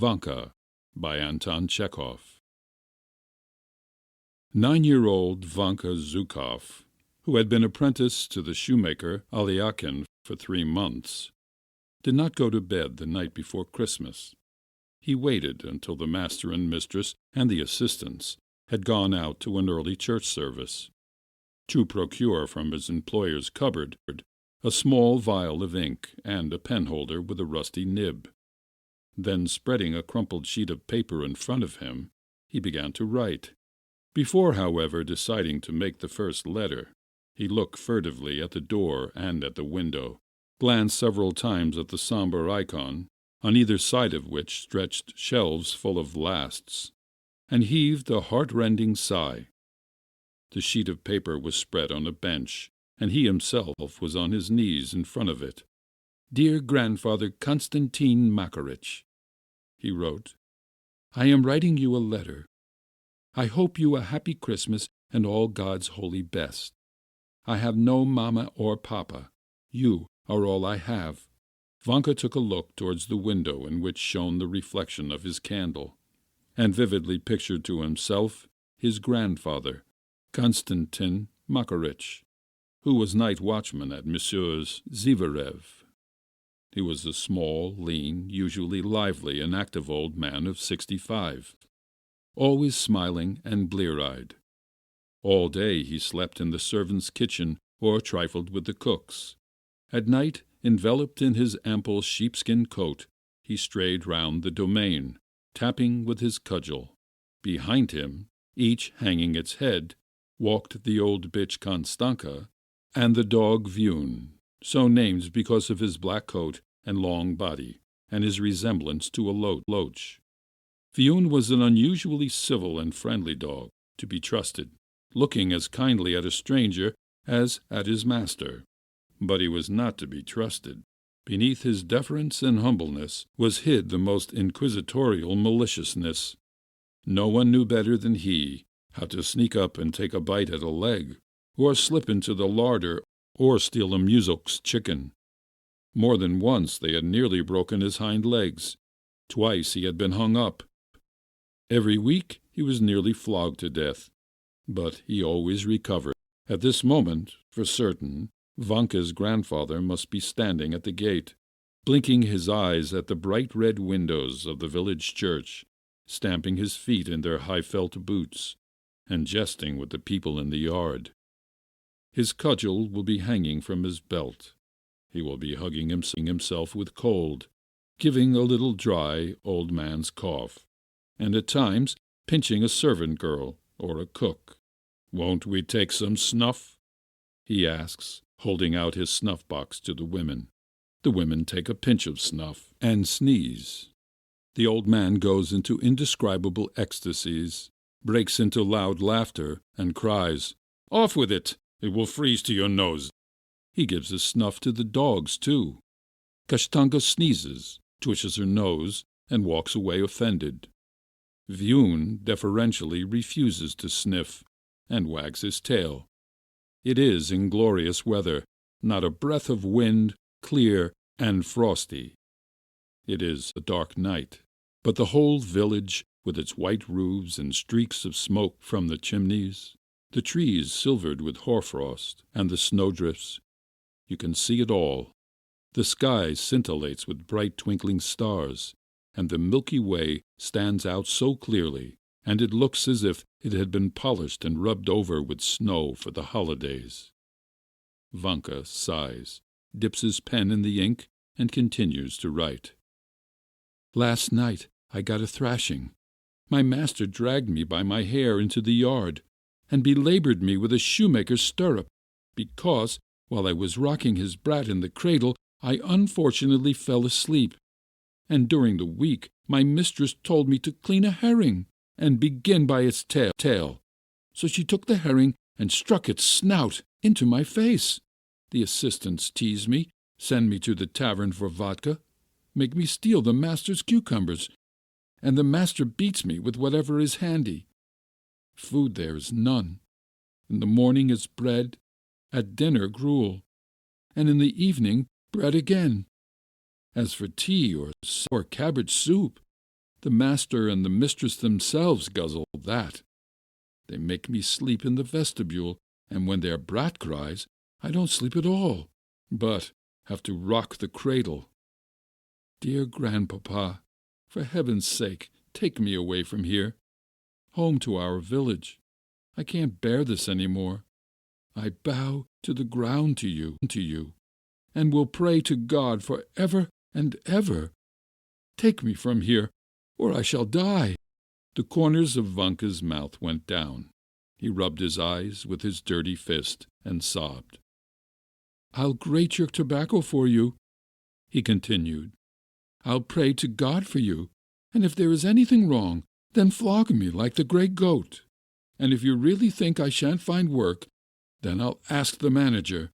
Vanka by Anton Chekhov. 9-year-old Vanka Zhukov, who had been apprenticed to the shoemaker Alyakhin for 3 months, did not go to bed the night before Christmas. He waited until the master and mistress and the assistants had gone out to an early church service, to procure from his employer's cupboard a small vial of ink and a penholder with a rusty nib. Then, spreading a crumpled sheet of paper in front of him, he began to write. Before, however, deciding to make the first letter, he looked furtively at the door and at the window, glanced several times at the somber icon, on either side of which stretched shelves full of lasts, and heaved a heart-rending sigh. The sheet of paper was spread on a bench, and he himself was on his knees in front of it. "Dear Grandfather Konstantin Makarych," he wrote, "I am writing you a letter. I hope you a happy Christmas and all God's holy best. I have no mamma or papa. You are all I have." Vanka took a look towards the window in which shone the reflection of his candle, and vividly pictured to himself his grandfather, Konstantin Makarych, who was night watchman at Messrs. Zivarev. He was a small, lean, usually lively and active old man of 65, always smiling and blear-eyed. All day he slept in the servants' kitchen or trifled with the cooks. At night, enveloped in his ample sheepskin coat, he strayed round the domain, tapping with his cudgel. Behind him, each hanging its head, walked the old bitch Konstanka and the dog Vyun, so named because of his black coat and long body, and his resemblance to a loach. Vyun was an unusually civil and friendly dog, to be trusted, looking as kindly at a stranger as at his master. But he was not to be trusted. Beneath his deference and humbleness was hid the most inquisitorial maliciousness. No one knew better than he how to sneak up and take a bite at a leg, or slip into the larder, or steal a muzhok's chicken. More than once they had nearly broken his hind legs. Twice he had been hung up. Every week he was nearly flogged to death, but he always recovered. At this moment, for certain, Vanka's grandfather must be standing at the gate, blinking his eyes at the bright red windows of the village church, stamping his feet in their high felt boots, and jesting with the people in the yard. His cudgel will be hanging from his belt. He will be hugging himself with cold, giving a little dry old man's cough, and at times pinching a servant girl or a cook. "Won't we take some snuff?" he asks, holding out his snuff-box to the women. The women take a pinch of snuff and sneeze. The old man goes into indescribable ecstasies, breaks into loud laughter, and cries, "Off with it! It will freeze to your nose." He gives his snuff to the dogs, too. Kashtanka sneezes, twishes her nose, and walks away offended. Vyun deferentially refuses to sniff, and wags his tail. It is inglorious weather, not a breath of wind, clear and frosty. It is a dark night, but the whole village, with its white roofs and streaks of smoke from the chimneys, the trees silvered with hoarfrost, and the snowdrifts, you can see it all. The sky scintillates with bright twinkling stars, and the Milky Way stands out so clearly, and it looks as if it had been polished and rubbed over with snow for the holidays. Vanka sighs, dips his pen in the ink, and continues to write. "Last night I got a thrashing. My master dragged me by my hair into the yard, and belaboured me with a shoemaker's stirrup, because, while I was rocking his brat in the cradle, I unfortunately fell asleep. And during the week my mistress told me to clean a herring, and begin by its tail. So she took the herring and struck its snout into my face. The assistants tease me, send me to the tavern for vodka, make me steal the master's cucumbers, and the master beats me with whatever is handy. Food there is none. In the morning is bread, at dinner gruel, and in the evening bread again. As for tea or cabbage soup, The master and the mistress themselves guzzle that. They make me sleep in the vestibule, and when their brat cries, I don't sleep at all, but have to rock the cradle. Dear grandpapa, for heaven's sake, take me away from here, home to our village. I can't bear this any more. I bow to the ground to you, and will pray to God for ever and ever. Take me from here, or I shall die." The corners of Vanka's mouth went down. He rubbed his eyes with his dirty fist and sobbed. "I'll grate your tobacco for you," he continued. "I'll pray to God for you, and if there is anything wrong, then flog me like the grey goat. And if you really think I shan't find work, then I'll ask the manager.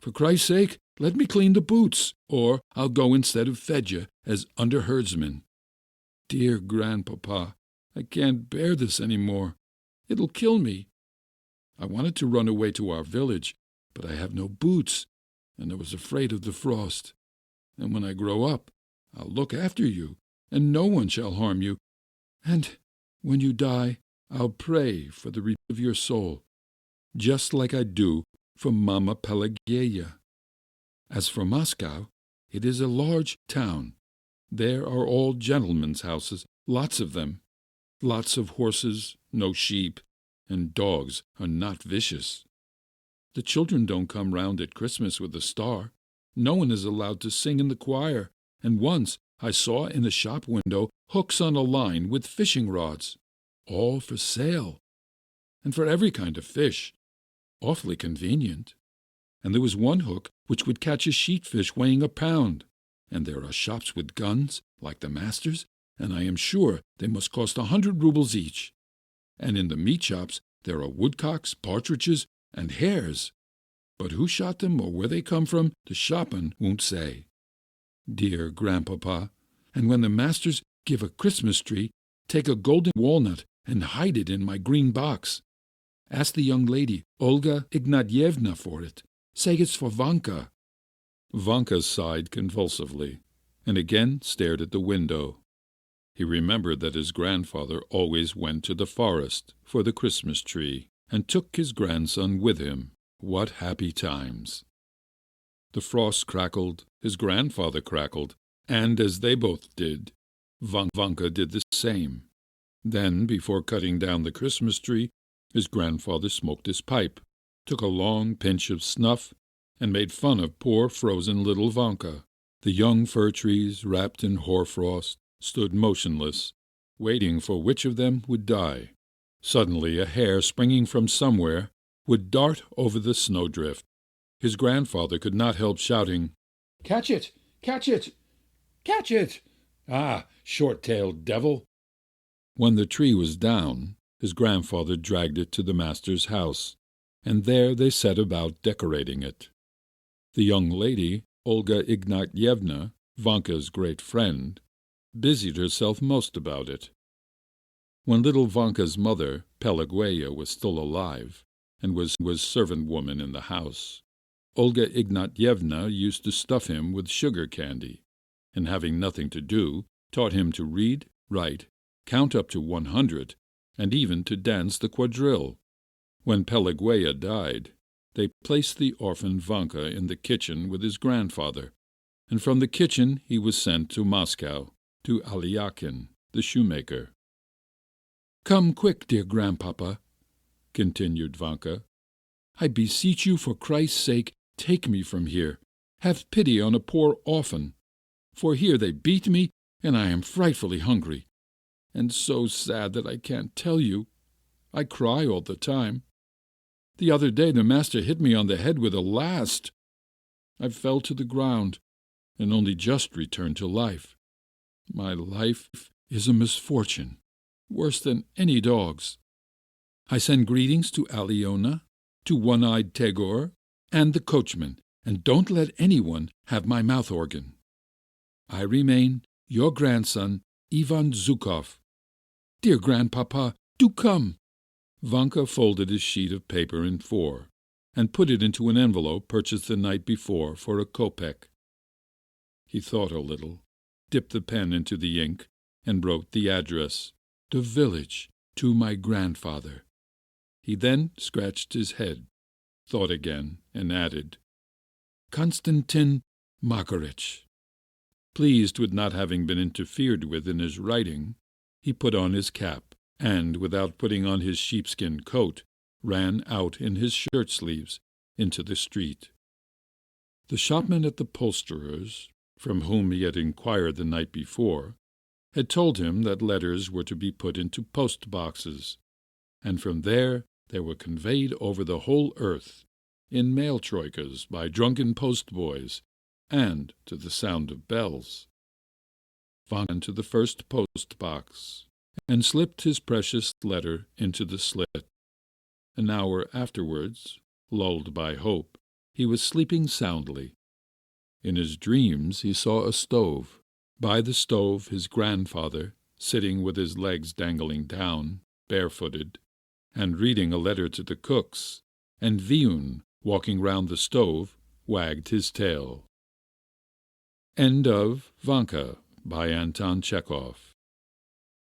For Christ's sake, let me clean the boots, or I'll go instead of Fedya as under-herdsman. Dear grandpapa, I can't bear this any more. It'll kill me. I wanted to run away to our village, but I have no boots, and I was afraid of the frost. And when I grow up, I'll look after you, and no one shall harm you. And when you die, I'll pray for the repose of your soul, just like I do for Mama Pelageya. As for Moscow, it is a large town. There are all gentlemen's houses, lots of them. Lots of horses, no sheep, and dogs are not vicious. The children don't come round at Christmas with a star. No one is allowed to sing in the choir, and once I saw in a shop window hooks on a line with fishing rods, all for sale, and for every kind of fish. Awfully convenient. And there was one hook which would catch a sheatfish weighing a pound. And there are shops with guns, like the master's, and I am sure they must cost 100 rubles each. And in the meat shops there are woodcocks, partridges, and hares. But who shot them or where they come from, the shopman won't say. Dear grandpapa, and when the masters give a Christmas tree, take a golden walnut and hide it in my green box. Ask the young lady, Olga Ignatyevna, for it. Say it's for Vanka." Vanka sighed convulsively, and again stared at the window. He remembered that his grandfather always went to the forest for the Christmas tree, and took his grandson with him. What happy times! The frost crackled, his grandfather crackled, and as they both did, Vanka did the same. Then, before cutting down the Christmas tree, his grandfather smoked his pipe, took a long pinch of snuff, and made fun of poor frozen little Vanka. The young fir trees, wrapped in hoarfrost, stood motionless, waiting for which of them would die. Suddenly a hare springing from somewhere would dart over the snowdrift. His grandfather could not help shouting, "Catch it! Catch it! Catch it! Ah, short-tailed devil!" When the tree was down, his grandfather dragged it to the master's house, and there they set about decorating it. The young lady, Olga Ignatyevna, Vanka's great friend, busied herself most about it. When little Vanka's mother, Pelageya, was still alive, and was servant-woman in the house, Olga Ignatyevna used to stuff him with sugar candy, and having nothing to do, taught him to read, write, count up to 100, and even to dance the quadrille. When Pelageya died, they placed the orphan Vanka in the kitchen with his grandfather, and from the kitchen he was sent to Moscow, to Alyakin, the shoemaker. "Come quick, dear grandpapa," continued Vanka. "I beseech you for Christ's sake, take me from here. Have pity on a poor orphan, for here they beat me, and I am frightfully hungry, and so sad that I can't tell you. I cry all the time. The other day the master hit me on the head with a last. I fell to the ground, and only just returned to life. My life is a misfortune, worse than any dog's. I send greetings to Alyona, to One-Eyed Tegor, and the coachman, and don't let anyone have my mouth organ. I remain your grandson, Ivan Zhukov. Dear grandpapa, do come." Vanka folded his sheet of paper in 4, and put it into an envelope purchased the night before for a kopeck. He thought a little, dipped the pen into the ink, and wrote the address, "The village, to my grandfather." He then scratched his head, thought again, and added, "Konstantin Makarych." Pleased with not having been interfered with in his writing, he put on his cap, and, without putting on his sheepskin coat, ran out in his shirt-sleeves into the street. The shopman at the poulsterer's, from whom he had inquired the night before, had told him that letters were to be put into post-boxes, and from there they were conveyed over the whole earth, in mail-troikas by drunken post-boys, and to the sound of bells. Vanka went to the first post-box, and slipped his precious letter into the slit. An hour afterwards, lulled by hope, he was sleeping soundly. In his dreams he saw a stove. By the stove his grandfather, sitting with his legs dangling down, barefooted, and reading a letter to the cooks, and Viun, walking round the stove, wagged his tail. End of Vanka by Anton Chekhov.